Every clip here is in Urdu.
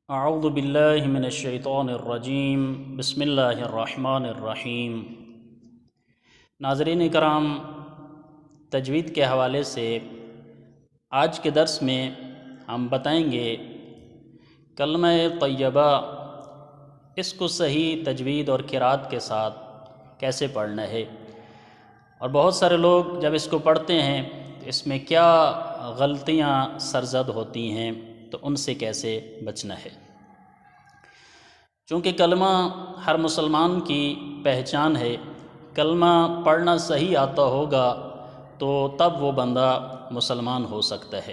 اعوذ باللہ من الشیطان الرجیم بسم اللہ الرحمن الرحیم۔ ناظرین کرام، تجوید کے حوالے سے آج کے درس میں ہم بتائیں گے کلمہ طیبہ، اس کو صحیح تجوید اور قرات کے ساتھ کیسے پڑھنا ہے، اور بہت سارے لوگ جب اس کو پڑھتے ہیں تو اس میں کیا غلطیاں سرزد ہوتی ہیں، تو ان سے کیسے بچنا ہے۔ چونکہ کلمہ ہر مسلمان کی پہچان ہے، کلمہ پڑھنا صحیح آتا ہوگا تو تب وہ بندہ مسلمان ہو سکتا ہے۔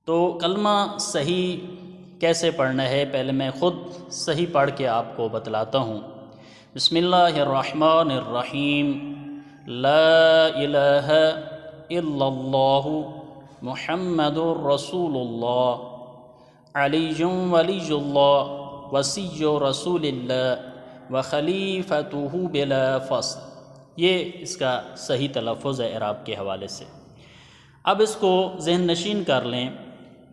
تو کلمہ صحیح کیسے پڑھنا ہے، پہلے میں خود صحیح پڑھ کے آپ کو بتلاتا ہوں۔ بسم اللہ الرحمن الرحیم۔ لا الہ الا اللہ محمد رسول اللہ علی ولی اللہ وصی رسول اللہ وخلیفتہ بلا فصل۔ یہ اس کا صحیح تلفظ ہے اعراب کے حوالے سے۔ اب اس کو ذہن نشین کر لیں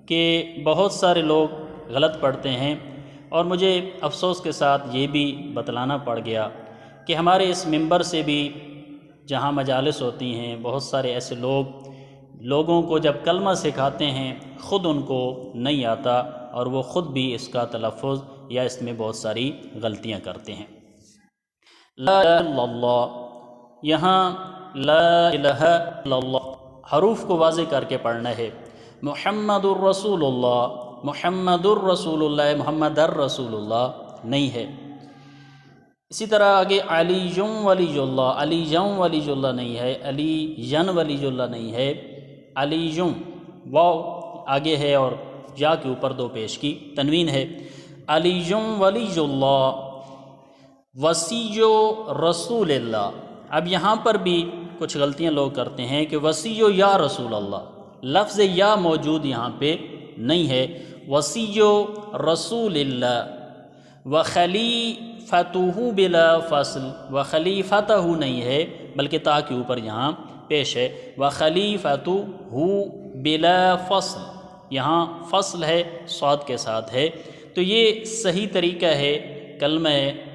کہ بہت سارے لوگ غلط پڑھتے ہیں، اور مجھے افسوس کے ساتھ یہ بھی بتلانا پڑ گیا کہ ہمارے اس منبر سے بھی جہاں مجالس ہوتی ہیں، بہت سارے ایسے لوگوں کو جب کلمہ سکھاتے ہیں خود ان کو نہیں آتا، اور وہ خود بھی اس کا تلفظ یا اس میں بہت ساری غلطیاں کرتے ہیں۔ لا الہ الا اللہ، یہاں لا الہ الا اللہ حروف کو واضح کر کے پڑھنا ہے۔ محمد الرسول اللہ، محمد الرسول اللہ، محمد الرسول اللہ نہیں ہے۔ اسی طرح آگے علی ولی اللہ، علی ولی اللہ نہیں ہے، علی ولی اللہ نہیں ہے، علی واو آگے ہے اور یا کے اوپر دو پیش کی تنوین ہے۔ علی ولی اللہ وصی رسول اللہ۔ اب یہاں پر بھی کچھ غلطیاں لوگ کرتے ہیں کہ وصی یا رسول اللہ، لفظ یا موجود یہاں پہ نہیں ہے، وصی رسول اللہ وخلیفتہ بلا فصل، وخلیفتہ نہیں ہے بلکہ تا کے اوپر یہاں پیش ہے، وخلیفتہ بلا فصل، یہاں فصل ہے صاد کے ساتھ ہے۔ تو یہ صحیح طریقہ ہے کلمہ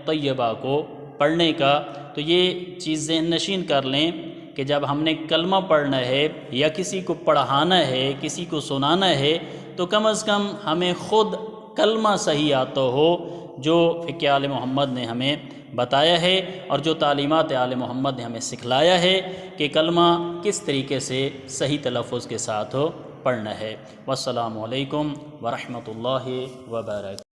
طیبہ کو پڑھنے کا۔ تو یہ چیز ذہن نشین کر لیں کہ جب ہم نے کلمہ پڑھنا ہے یا کسی کو پڑھانا ہے، کسی کو سنانا ہے، تو کم از کم ہمیں خود کلمہ صحیح آتا ہو، جو فقہ آل محمد نے ہمیں بتایا ہے اور جو تعلیمات آل محمد نے ہمیں سکھلایا ہے کہ کلمہ کس طریقے سے صحیح تلفظ کے ساتھ پڑھنا ہے۔ والسلام علیکم ورحمۃ اللہ وبرکاتہ۔